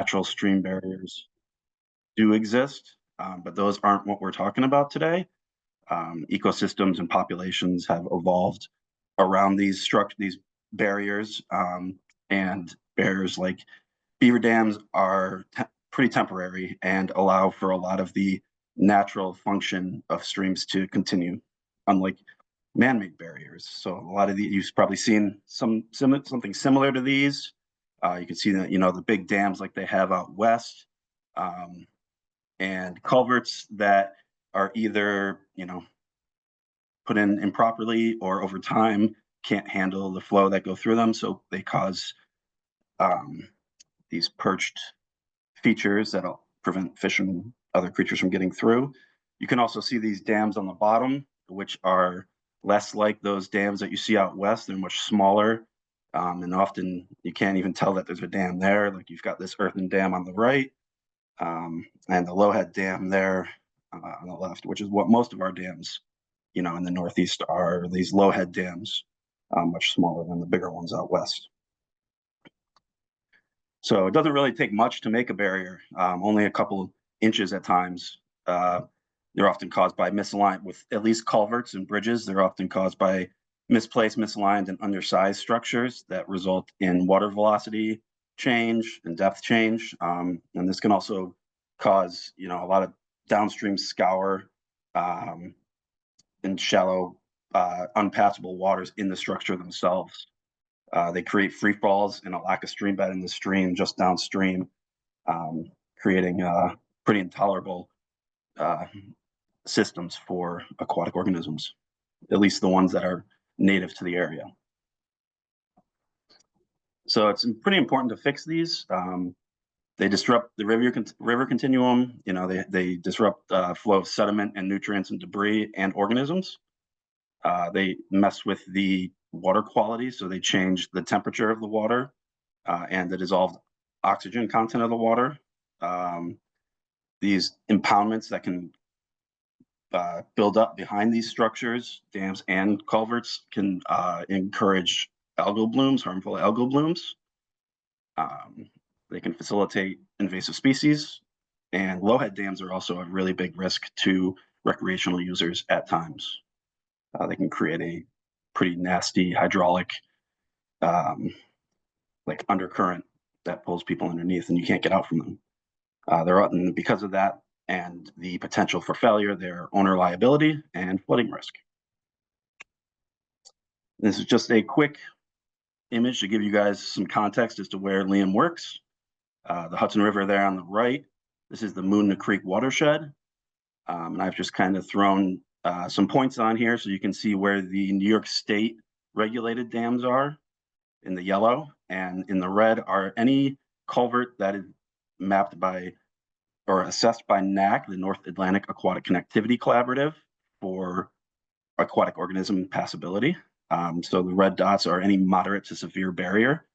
natural stream barriers do exist, but those aren't what we're talking about today. Ecosystems and populations have evolved around these barriers, and barriers like beaver dams are pretty temporary and allow for a lot of the natural function of streams to continue, unlike man-made barriers. So a lot of these, you've probably seen something similar to these. You can see that, the big dams like they have out west, and culverts that are either, put in improperly or over time can't handle the flow that go through them. So they cause these perched features that'll prevent fish and other creatures from getting through. You can also see these dams on the bottom, which are less like those dams that you see out west. They're much smaller, and often you can't even tell that there's a dam there. Like you've got this earthen dam on the right, and the Lowhead Dam there on the left, which is what most of our dams, in the Northeast are. These Lowhead dams, much smaller than the bigger ones out west. So it doesn't really take much to make a barrier, only a couple inches at times. They're often caused by misaligned, with at least culverts and bridges. They're often caused by misplaced, misaligned, and undersized structures that result in water velocity change and depth change. And this can also cause, a lot of downstream scour and shallow, unpassable waters in the structure themselves. They create free falls and a lack of stream bed in the stream just downstream, creating pretty intolerable systems for aquatic organisms, at least the ones that are native to the area. So it's pretty important to fix these. They disrupt the river continuum. They disrupt flow of sediment and nutrients and debris and organisms. They mess with the water quality, so they change the temperature of the water and the dissolved oxygen content of the water. These impoundments that can build up behind these structures, dams and culverts, can encourage algal blooms, harmful algal blooms. They can facilitate invasive species, and Lowhead dams are also a really big risk to recreational users at times. They can create a pretty nasty hydraulic like undercurrent that pulls people underneath and you can't get out from them. And because of that and the potential for failure, they're owner liability and flooding risk. This is just a quick image to give you guys some context as to where Liam works. The Hudson River there on the right. This is the Moonna Creek watershed. And I've just kind of thrown some points on here so you can see where the New York State regulated dams are in the yellow, and in the red are any culvert that is mapped by or assessed by NAC, the North Atlantic Aquatic Connectivity Collaborative, for aquatic organism passability. So the red dots are any moderate to severe barrier.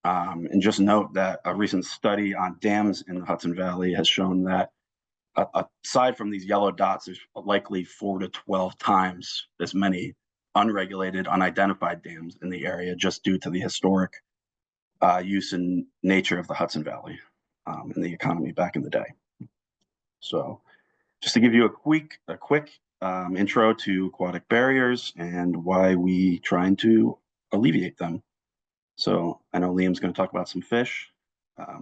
And just note that a recent study on dams in the Hudson Valley has shown that aside from these yellow dots, there's likely 4 to 12 times as many unregulated, unidentified dams in the area, just due to the historic use and nature of the Hudson Valley and the economy back in the day. So just to give you a quick intro to aquatic barriers and why we trying to alleviate them. So I know Liam's going to talk about some fish.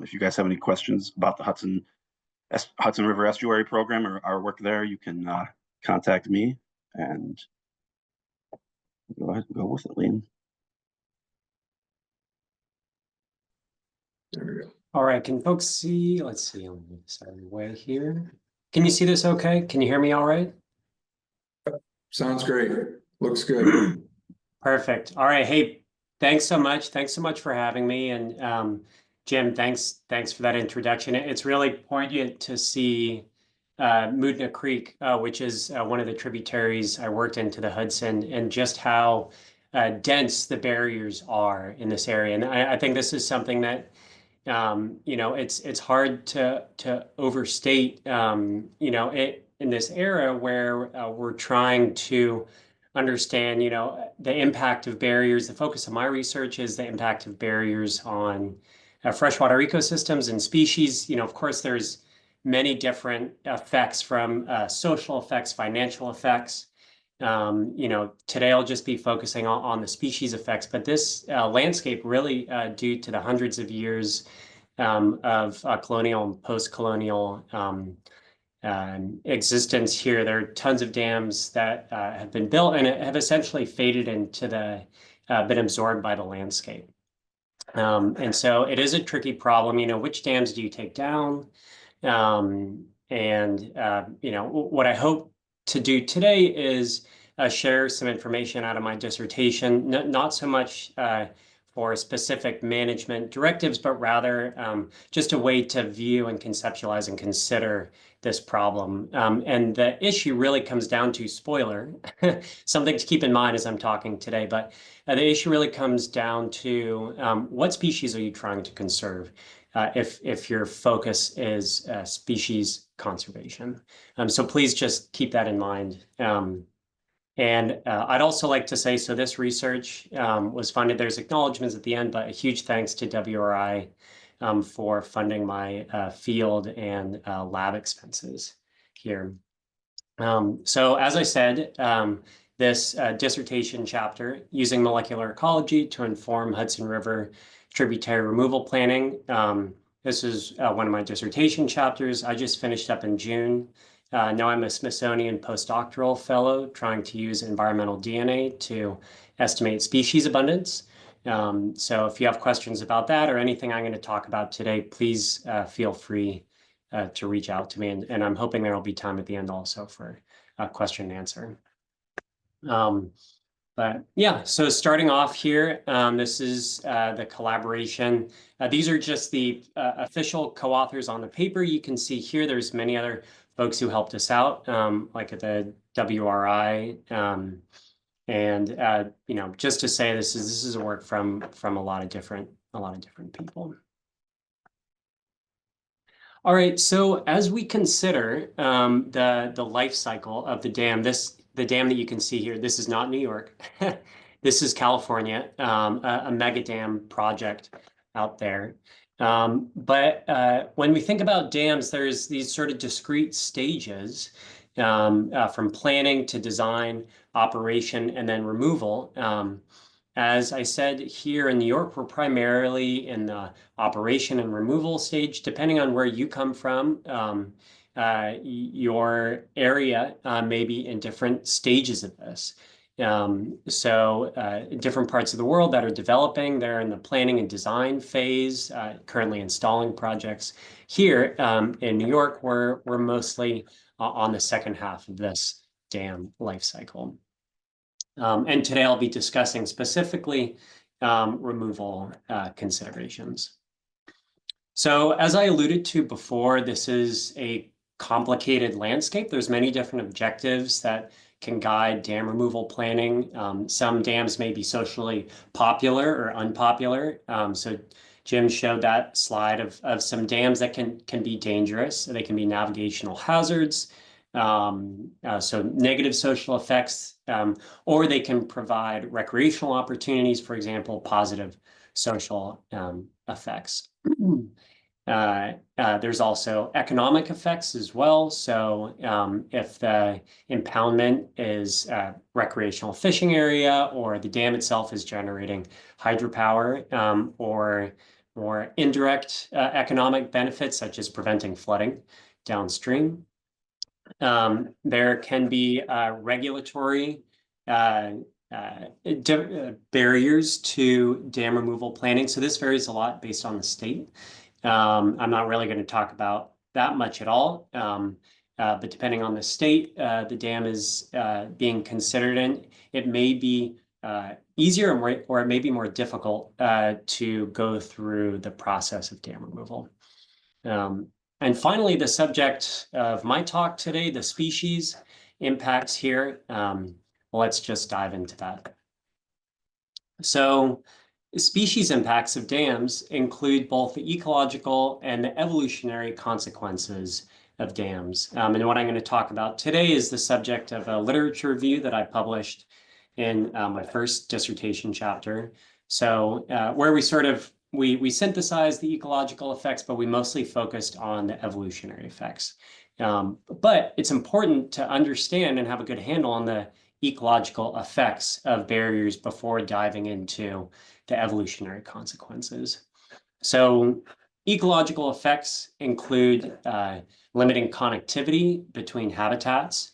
If you guys have any questions about the Hudson River Estuary program or our work there, you can contact me, and go ahead and go with it, Liam. There we go. All right, can folks see? Let's see on the side of the way here. Can you see this okay? Can you hear me all right? Sounds great. Looks good. Perfect. All right. Hey, thanks so much. Thanks so much for having me. And Jim, thanks for that introduction. It's really poignant to see Moonna Creek, which is one of the tributaries I worked into the Hudson, and just how dense the barriers are in this area. And I think this is something that it's hard to overstate, in this era where we're trying to understand, the impact of barriers. The focus of my research is the impact of barriers on freshwater ecosystems and species. Of course, there's many different effects from social effects, financial effects. Today I'll just be focusing on the species effects, but this landscape really due to the hundreds of years of colonial and post-colonial existence here. There are tons of dams that have been built and have essentially faded into been absorbed by the landscape. And so it is a tricky problem. Which dams do you take down? What I hope to do today is share some information out of my dissertation, not so much for specific management directives, but rather just a way to view and conceptualize and consider this problem. And the issue really comes down to, spoiler, something to keep in mind as I'm talking today, but the issue really comes down to what species are you trying to conserve? If your focus is species conservation. So please just keep that in mind. And I'd also like to say, so this research was funded, there's acknowledgements at the end, but a huge thanks to WRI for funding my field and lab expenses here. So as I said, this dissertation chapter, using molecular ecology to inform Hudson River tributary removal planning. This is one of my dissertation chapters. I just finished up in June. Now I'm a Smithsonian postdoctoral fellow trying to use environmental DNA to estimate species abundance. So if you have questions about that or anything I'm going to talk about today, please feel free to reach out to me. And I'm hoping there will be time at the end also for a question and answer. But yeah, so starting off here, this is the collaboration. These are just the official co-authors on the paper. You can see here, there's many other folks who helped us out, like at the WRI. Just to say, this is a work from a lot of different people. All right, so as we consider the life cycle of the dam, the dam that you can see here, this is not New York. This is California, a mega dam project out there. But when we think about dams, there's these sort of discrete stages from planning to design, operation, and then removal. As I said, here in New York, we're primarily in the operation and removal stage. Depending on where you come from, your area may be in different stages of this. Different parts of the world that are developing, they're in the planning and design phase, currently installing projects. Here in New York, we're mostly on the second half of this dam life cycle. And today I'll be discussing specifically removal considerations. So as I alluded to before, this is a complicated landscape. There's many different objectives that can guide dam removal planning. Some dams may be socially popular or unpopular. So Jim showed that slide of some dams that can be dangerous. They can be navigational hazards, so negative social effects, or they can provide recreational opportunities, for example, positive social effects. There's also economic effects as well. So if the impoundment is a recreational fishing area, or the dam itself is generating hydropower, or indirect economic benefits, such as preventing flooding downstream. There can be regulatory barriers to dam removal planning. So this varies a lot based on the state. I'm not really going to talk about that much at all, but depending on the state the dam is being considered in, it may be easier or it may be more difficult to go through the process of dam removal. And finally, the subject of my talk today, the species impacts here. Let's just dive into that. So species impacts of dams include both the ecological and the evolutionary consequences of dams. And what I'm going to talk about today is the subject of a literature review that I published in my first dissertation chapter. So where we sort of we synthesized the ecological effects, but we mostly focused on the evolutionary effects. But it's important to understand and have a good handle on the ecological effects of barriers before diving into the evolutionary consequences. So ecological effects include limiting connectivity between habitats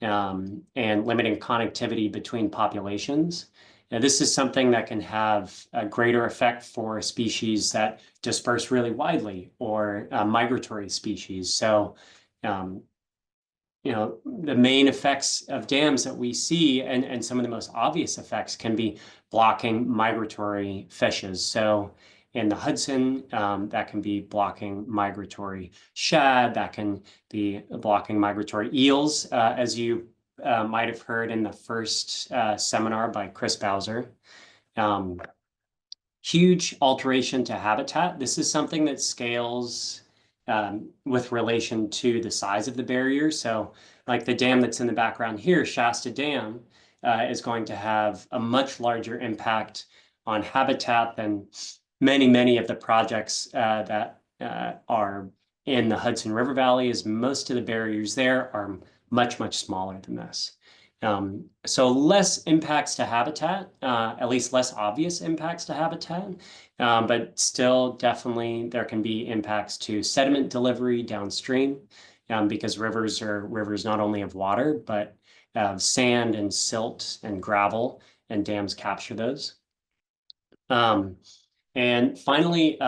and limiting connectivity between populations. Now, this is something that can have a greater effect for species that disperse really widely or migratory species. So, you know, the main effects of dams that we see and some of the most obvious effects can be blocking migratory fishes. So in the Hudson, that can be blocking migratory shad, that can be blocking migratory eels, as you might have heard in the first seminar by Chris Bowser. Huge alteration to habitat. This is something that scales with relation to the size of the barrier. So like the dam that's in the background here, Shasta Dam, is going to have a much larger impact on habitat than many of the projects that are in the Hudson River Valley, as most of the barriers there are much smaller than this. So less impacts to habitat, at least less obvious impacts to habitat, but still definitely there can be impacts to sediment delivery downstream, because rivers are rivers not only of water, but of sand and silt and gravel, and dams capture those. And finally,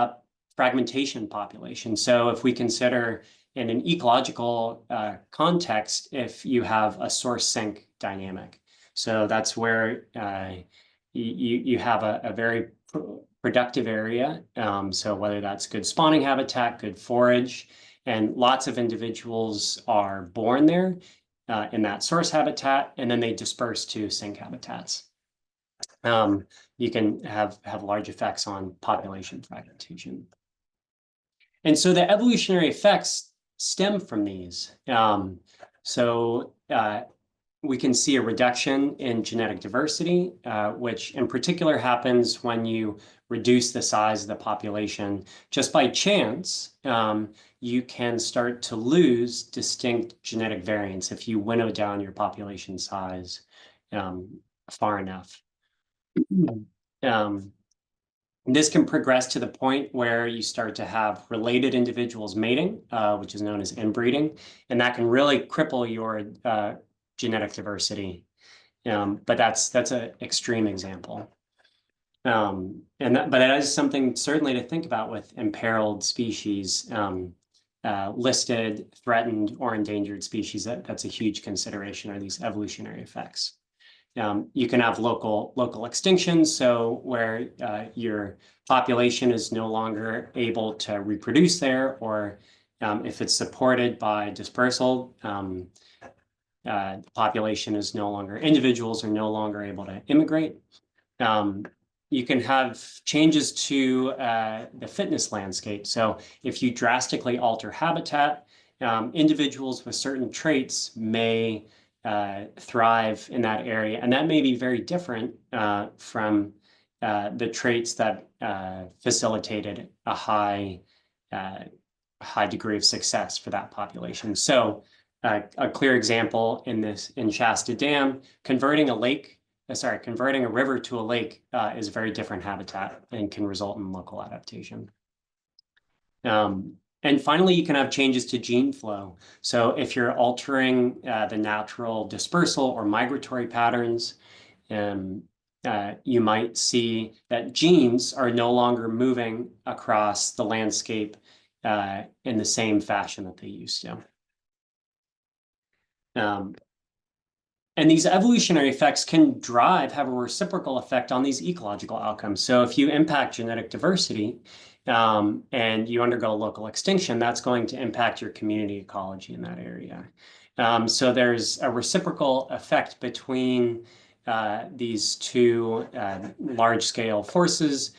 fragmentation population. So if we consider in an ecological context, if you have a source sink dynamic, so that's where you have a very productive area. So whether that's good spawning habitat, good forage, and lots of individuals are born there in that source habitat, and then they disperse to sink habitats. You can have large effects on population fragmentation. And so the evolutionary effects stem from these. We can see a reduction in genetic diversity, which in particular happens when you reduce the size of the population. Just by chance, you can start to lose distinct genetic variants if you winnow down your population size far enough. This can progress to the point where you start to have related individuals mating, which is known as inbreeding, and that can really cripple your genetic diversity. But that's an extreme example. But that is something certainly to think about with imperiled species, listed, threatened, or endangered species. That's a huge consideration, are these evolutionary effects. You can have local extinctions, so where your population is no longer able to reproduce there, or if it's supported by dispersal, the population is no longer, individuals are no longer able to immigrate. You can have changes to the fitness landscape. So if you drastically alter habitat, individuals with certain traits may thrive in that area, and that may be very different from the traits that facilitated a high degree of success for that population. So a clear example in Shasta Dam, converting a river to a lake is a very different habitat and can result in local adaptation. And finally, you can have changes to gene flow. So if you're altering the natural dispersal or migratory patterns, you might see that genes are no longer moving across the landscape in the same fashion that they used to. And these evolutionary effects can have a reciprocal effect on these ecological outcomes. So if you impact genetic diversity and you undergo local extinction, that's going to impact your community ecology in that area. So there's a reciprocal effect between these two large-scale forces,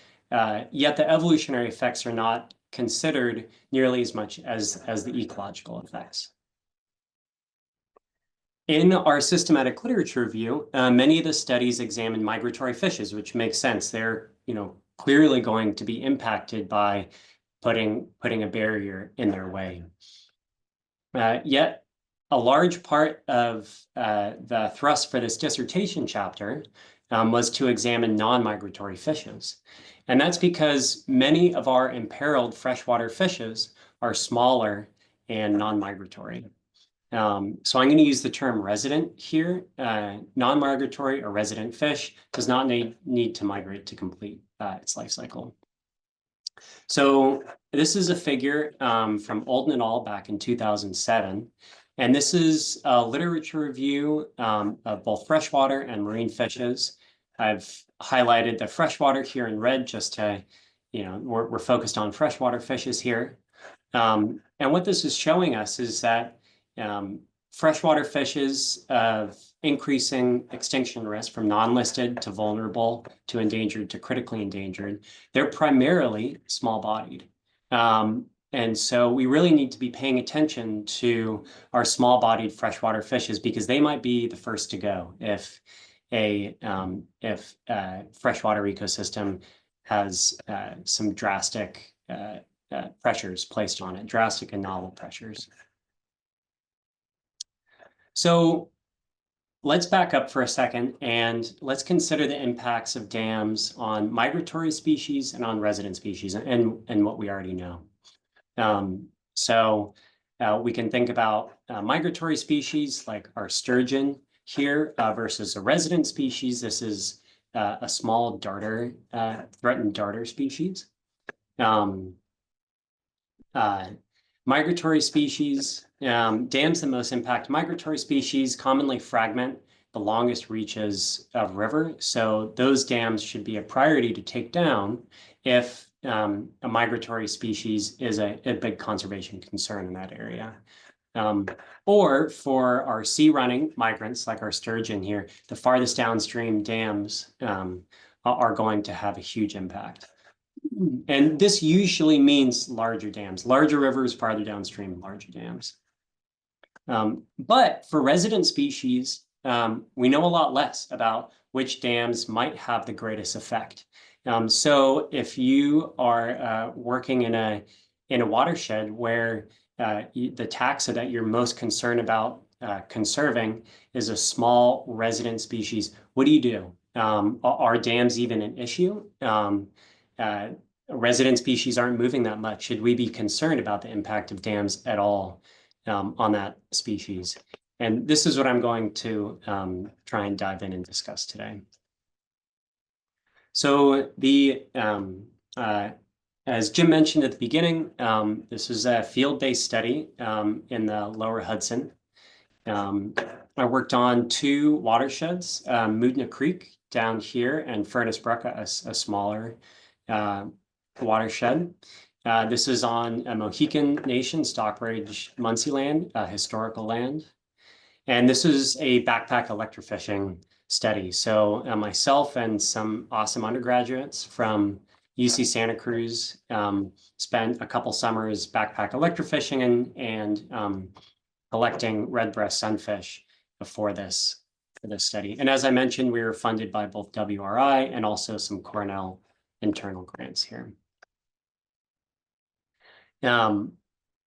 yet the evolutionary effects are not considered nearly as much as the ecological effects. In our systematic literature review, many of the studies examine migratory fishes, which makes sense. They're, clearly going to be impacted by putting a barrier in their way. Yet, a large part of the thrust for this dissertation chapter was to examine non-migratory fishes. And that's because many of our imperiled freshwater fishes are smaller and non-migratory. So I'm going to use the term resident here. Non-migratory or resident fish does not need to migrate to complete its life cycle. So this is a figure from Olden et al. Back in 2007. And this is a literature review of both freshwater and marine fishes. I've highlighted the freshwater here in red just to, we're focused on freshwater fishes here. And what this is showing us is that freshwater fishes of increasing extinction risk from non-listed to vulnerable to endangered to critically endangered, they're primarily small-bodied. And so we really need to be paying attention to our small-bodied freshwater fishes because they might be the first to go if a freshwater ecosystem has some drastic pressures placed on it, drastic and novel pressures. So let's back up for a second and let's consider the impacts of dams on migratory species and on resident species and what we already know. We can think about migratory species like our sturgeon here versus a resident species. This is a small darter, threatened darter species. Migratory species, dams that most impact migratory species commonly fragment the longest reaches of river. So those dams should be a priority to take down if a migratory species is a big conservation concern in that area. Or for our sea-running migrants, like our sturgeon here, the farthest downstream dams are going to have a huge impact. And this usually means larger dams, larger rivers, farther downstream, larger dams. But for resident species, we know a lot less about which dams might have the greatest effect. So if you are working in a watershed where the taxa that you're most concerned about conserving is a small resident species, what do? Are dams even an issue? Resident species aren't moving that much. Should we be concerned about the impact of dams at all on that species? And this is what I'm going to try and dive in and discuss today. So as Jim mentioned at the beginning, this is a field-based study in the lower Hudson. I worked on two watersheds, Moodna Creek down here and Furnace Brook, a smaller watershed. This is on a Mohican Nation, Stockbridge, Munsee land, historical land. And this is a backpack electrofishing study. So myself and some awesome undergraduates from UC Santa Cruz spent a couple summers backpack electrofishing and collecting redbreast sunfish for this study. And as I mentioned, we were funded by both WRI and also some Cornell internal grants here.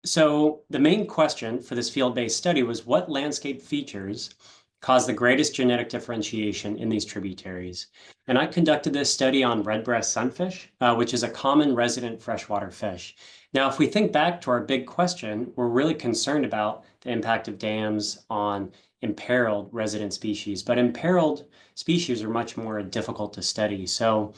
So the main question for this field-based study was what landscape features cause the greatest genetic differentiation in these tributaries? And I conducted this study on redbreast sunfish, which is a common resident freshwater fish. Now, if we think back to our big question, we're really concerned about the impact of dams on imperiled resident species, but imperiled species are much more difficult to study. So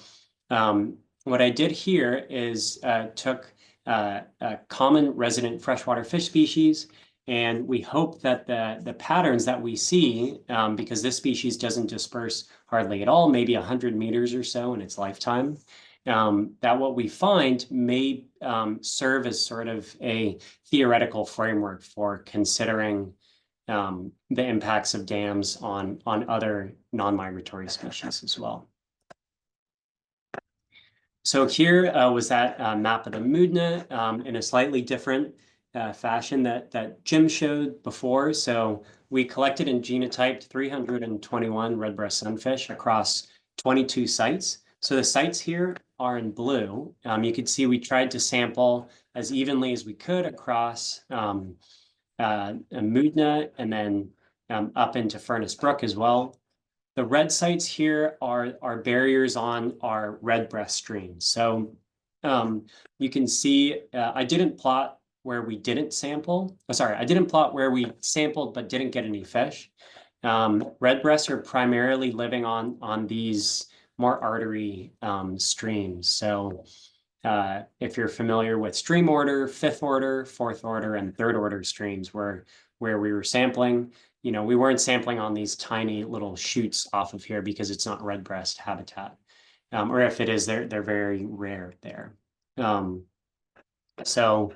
what I did here is took a common resident freshwater fish species, and we hope that the patterns that we see, because this species doesn't disperse hardly at all, maybe 100 meters or so in its lifetime, that what we find may serve as sort of a theoretical framework for considering the impacts of dams on other non-migratory species as well. So here was that map of the Moodna in a slightly different fashion that Jim showed before. So we collected and genotyped 321 redbreast sunfish across 22 sites. So the sites here are in blue. You can see we tried to sample as evenly as we could across Moodna and then up into Furnace Brook as well. The red sites here are barriers on our redbreast streams. So you can see I didn't plot where we didn't sample. Oh, sorry, I didn't plot where we sampled but didn't get any fish. Redbreasts are primarily living on these more artery streams. So if you're familiar with stream order, 5th order, 4th order, and 3rd order streams where we were sampling, you know, we weren't sampling on these tiny little shoots off of here because it's not redbreast habitat. Or if it is, they're very rare there. So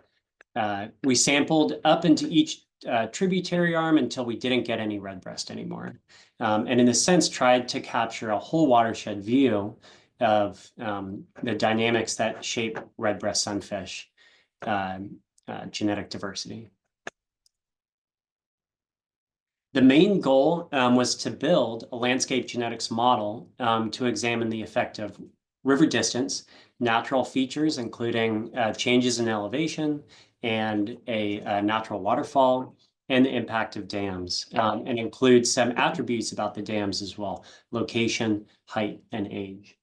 we sampled up into each tributary arm until we didn't get any redbreast anymore. And in a sense, tried to capture a whole watershed view of the dynamics that shape redbreast sunfish genetic diversity. The main goal was to build a landscape genetics model to examine the effect of river distance, natural features, including changes in elevation and a natural waterfall, and the impact of dams, and include some attributes about the dams as well: location, height, and age.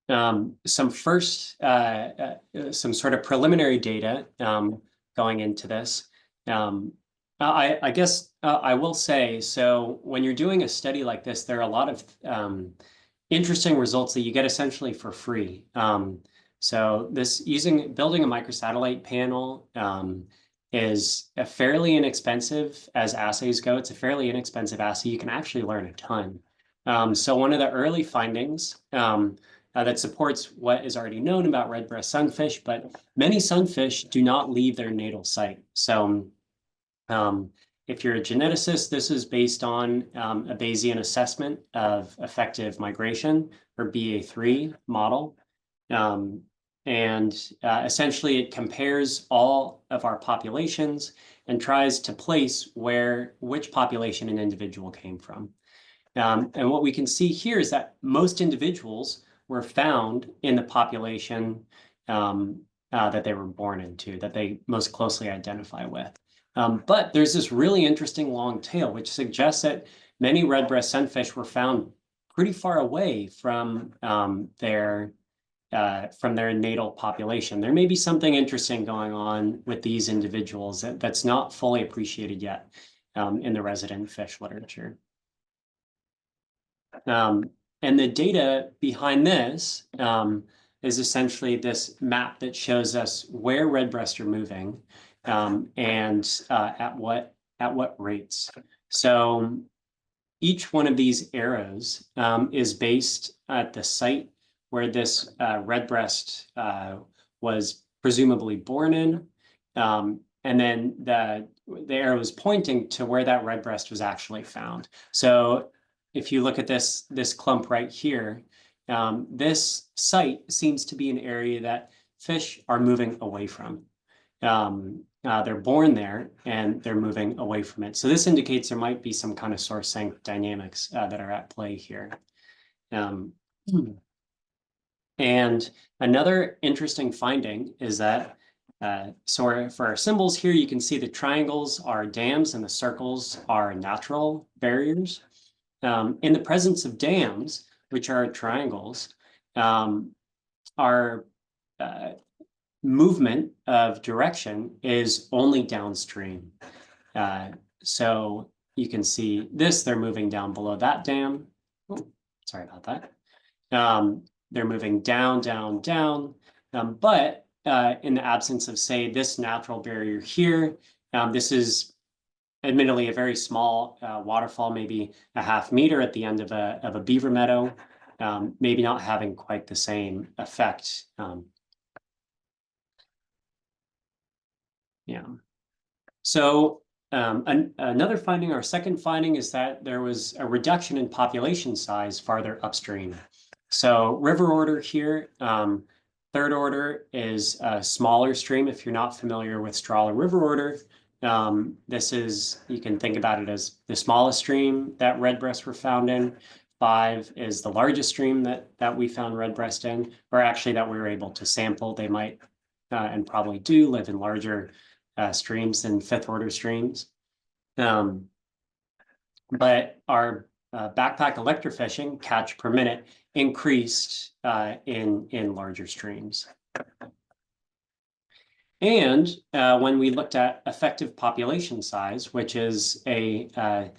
Some sort of preliminary data going into this. I guess I will say, so when you're doing a study like this, there are a lot of interesting results that you get essentially for free. So building a microsatellite panel is a fairly inexpensive as assays go. It's a fairly inexpensive assay. You can actually learn a ton. So one of the early findings that supports what is already known about redbreast sunfish, but many sunfish do not leave their natal site. So if you're a geneticist, this is based on a Bayesian assessment of effective migration, or BA3 model. Essentially, it compares all of our populations and tries to place which population an individual came from. And what we can see here is that most individuals were found in the population that they were born into, that they most closely identify with. But there's this really interesting long tail, which suggests that many redbreast sunfish were found pretty far away from their natal population. There may be something interesting going on with these individuals that's not fully appreciated yet in the resident fish literature. And the data behind this is essentially this map that shows us where redbreast are moving and at what rates. So each one of these arrows is based at the site where this redbreast was presumably born in, and then the arrow is pointing to where that redbreast was actually found. So if you look at this clump right here, this site seems to be an area that fish are moving away from. They're born there and they're moving away from it. So this indicates there might be some kind of source sink dynamics that are at play here. And another interesting finding is that, so for our symbols here, you can see the triangles are dams and the circles are natural barriers. In the presence of dams, which are triangles, our movement of direction is only downstream. So you can see this, they're moving down below that dam. Oh, sorry about that. They're moving down, down, down. But in the absence of, say, this natural barrier here, this is admittedly a very small waterfall, maybe a ½ meter at the end of a beaver meadow, maybe not having quite the same effect. Yeah. So another finding, our second finding, is that there was a reduction in population size farther upstream. So river order here, 3rd order is a smaller stream. If you're not familiar with Strahler River order, This is, you can think about it as the smallest stream that redbreast were found in. 5 is the largest stream that we found redbreast in, or actually that we were able to sample. They might and probably do live in larger streams than 5th order streams. But our backpack electrofishing catch per minute increased in larger streams. And when we looked at effective population size, which is a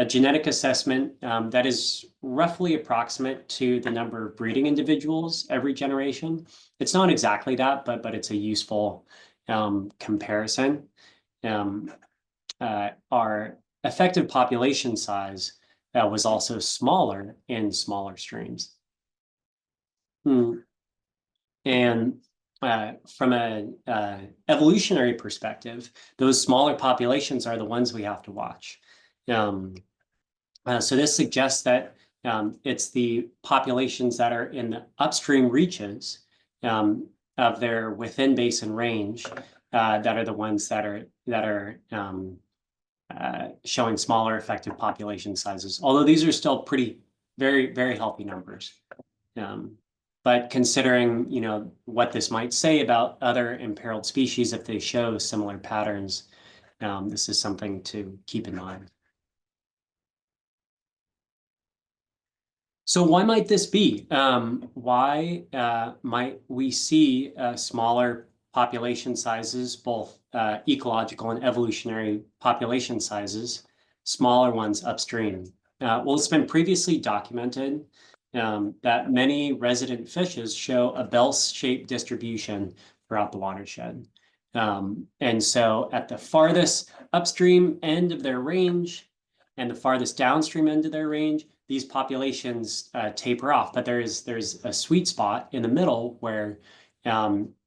genetic assessment that is roughly approximate to the number of breeding individuals every generation. It's not exactly that, but it's a useful comparison. Our effective population size was also smaller in smaller streams. And from an evolutionary perspective, those smaller populations are the ones we have to watch. So this suggests that it's the populations that are in the upstream reaches of their within-basin range that are the ones that are showing smaller effective population sizes. Although these are still very, very healthy numbers. But considering, what this might say about other imperiled species if they show similar patterns, this is something to keep in mind. So why might this be? Why might we see smaller population sizes, both ecological and evolutionary population sizes, smaller ones upstream? Well, it's been previously documented that many resident fishes show a bell-shaped distribution throughout the watershed. And so at the farthest upstream end of their range and the farthest downstream end of their range, these populations taper off, but there's a sweet spot in the middle where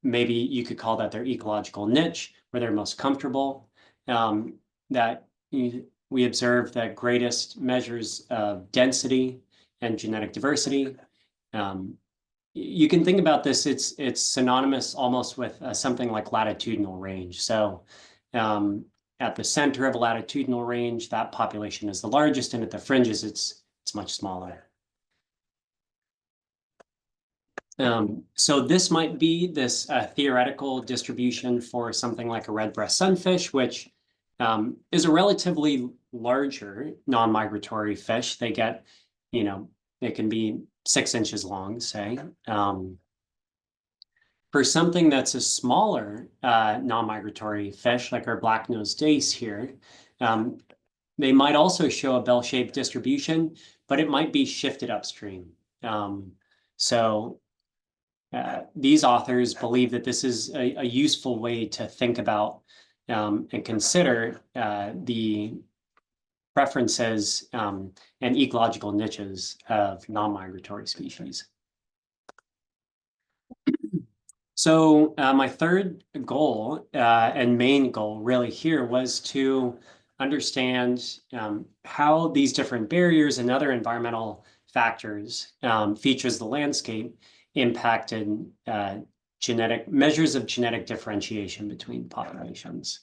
maybe you could call that their ecological niche, where they're most comfortable, that we observe the greatest measures of density and genetic diversity. You can think about this, it's synonymous almost with something like latitudinal range. So at the center of a latitudinal range, that population is the largest, and at the fringes, it's much smaller. So this might be this theoretical distribution for something like a redbreast sunfish, which is a relatively larger non-migratory fish. They get, it can be 6 inches long, say. For something that's a smaller non-migratory fish, like our black-nosed dace here, they might also show a bell-shaped distribution, but it might be shifted upstream. So these authors believe that this is a useful way to think about and consider the preferences and ecological niches of non-migratory species. So my third goal and main goal really here was to understand how these different barriers and other environmental factors, features of the landscape, impacted measures of genetic differentiation between populations.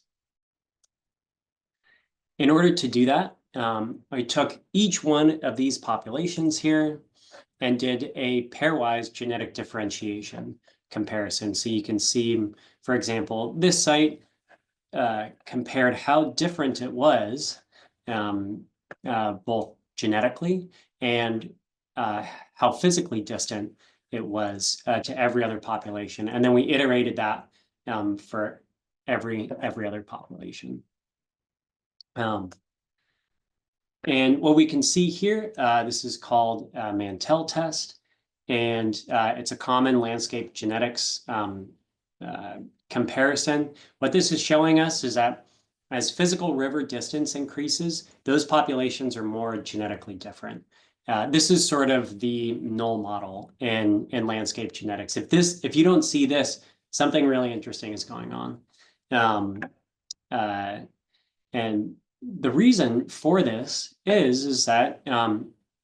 In order to do that, I took each one of these populations here and did a pairwise genetic differentiation comparison. So you can see, for example, this site compared how different it was, both genetically and how physically distant it was to every other population. And then we iterated that for every other population. And what we can see here, this is called a Mantell test, and it's a common landscape genetics comparison. What this is showing us is that as physical river distance increases, those populations are more genetically different. This is sort of the null model in landscape genetics. If you don't see this, something really interesting is going on. And the reason for this is that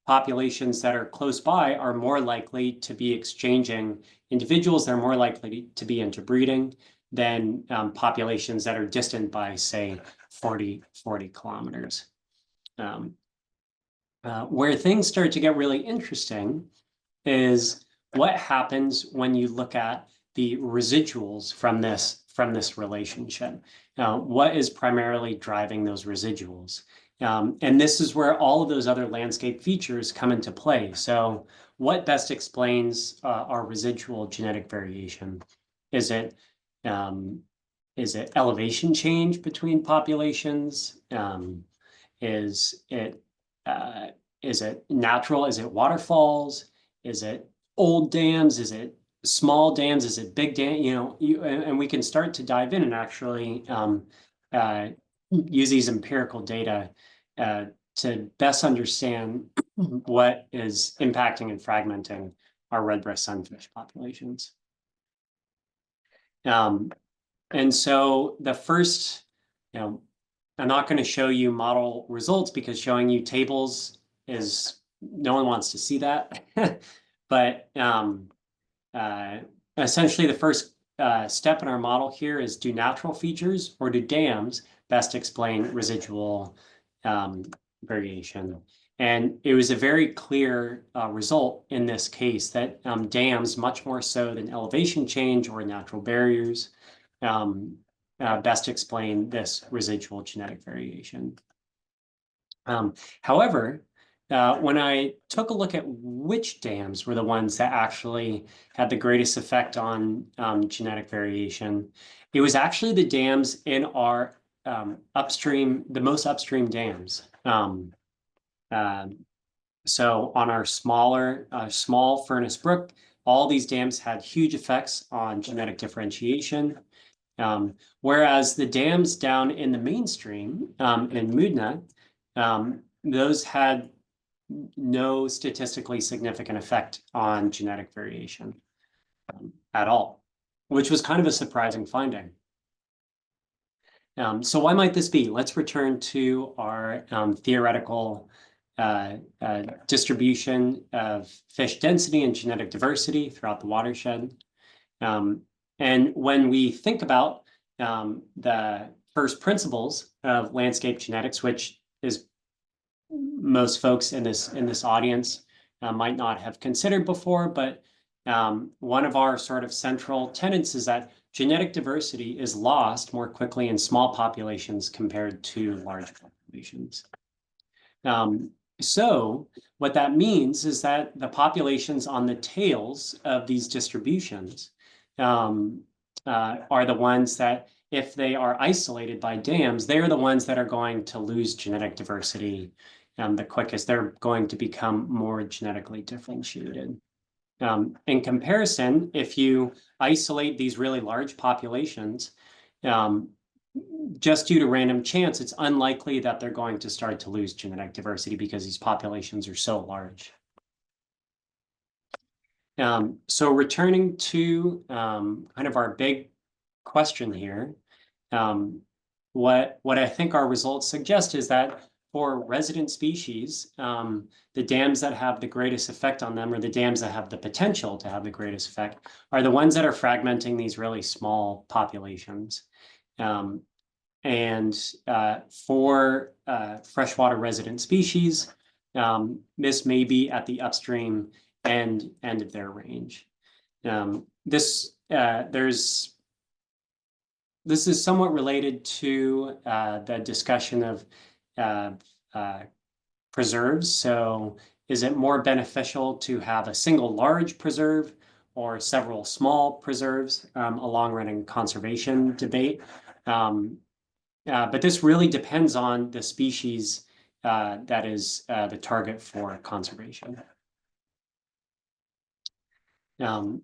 populations that are close by are more likely to be exchanging individuals. They're more likely to be interbreeding. than populations that are distant by, say, 40 kilometers. Where things start to get really interesting is what happens when you look at the residuals from this relationship. What is primarily driving those residuals? And this is where all of those other landscape features come into play. So what best explains our residual genetic variation? Is it elevation change between populations? Is it natural? Is it waterfalls? Is it old dams? Is it small dams? Is it big dam? And we can start to dive in and actually use these empirical data to best understand what is impacting and fragmenting our redbreast sunfish populations. And so the first, I'm not going to show you model results because showing you tables is, no one wants to see that. But essentially the first step in our model here is, do natural features or do dams best explain residual variation? And it was a very clear result in this case that dams, much more so than elevation change or natural barriers, best explain this residual genetic variation. However, when I took a look at which dams were the ones that actually had the greatest effect on genetic variation, it was actually the dams in our upstream, the most upstream dams. So on our small Furnace Brook, all these dams had huge effects on genetic differentiation. Whereas the dams down in the mainstream in Moodna, those had no statistically significant effect on genetic variation at all, which was kind of a surprising finding. So why might this be? Let's return to our theoretical distribution of fish density and genetic diversity throughout the watershed. And when we think about the first principles of landscape genetics, which is most folks in this audience might not have considered before, but one of our sort of central tenets is that genetic diversity is lost more quickly in small populations compared to large populations. So what that means is that the populations on the tails of these distributions are the ones that, if they are isolated by dams, they're the ones that are going to lose genetic diversity the quickest. They're going to become more genetically differentiated. In comparison, if you isolate these really large populations, just due to random chance, it's unlikely that they're going to start to lose genetic diversity because these populations are so large. So returning to kind of our big question here, what I think our results suggest is that for resident species, the dams that have the greatest effect on them, or the dams that have the potential to have the greatest effect, are the ones that are fragmenting these really small populations. And for freshwater resident species, this may be at the upstream end of their range. This is somewhat related to the discussion of preserves. So is it more beneficial to have a single large preserve or several small preserves? A long-running conservation debate. But this really depends on the species that is the target for conservation.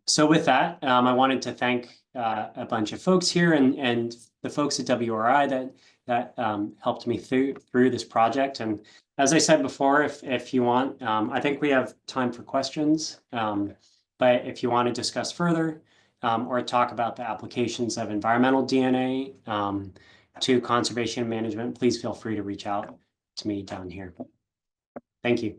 So with that, I wanted to thank a bunch of folks here and the folks at WRI that helped me through this project. And as I said before, if you want, I think we have time for questions. But if you want to discuss further or talk about the applications of environmental DNA to conservation management, please feel free to reach out to me down here. Thank you.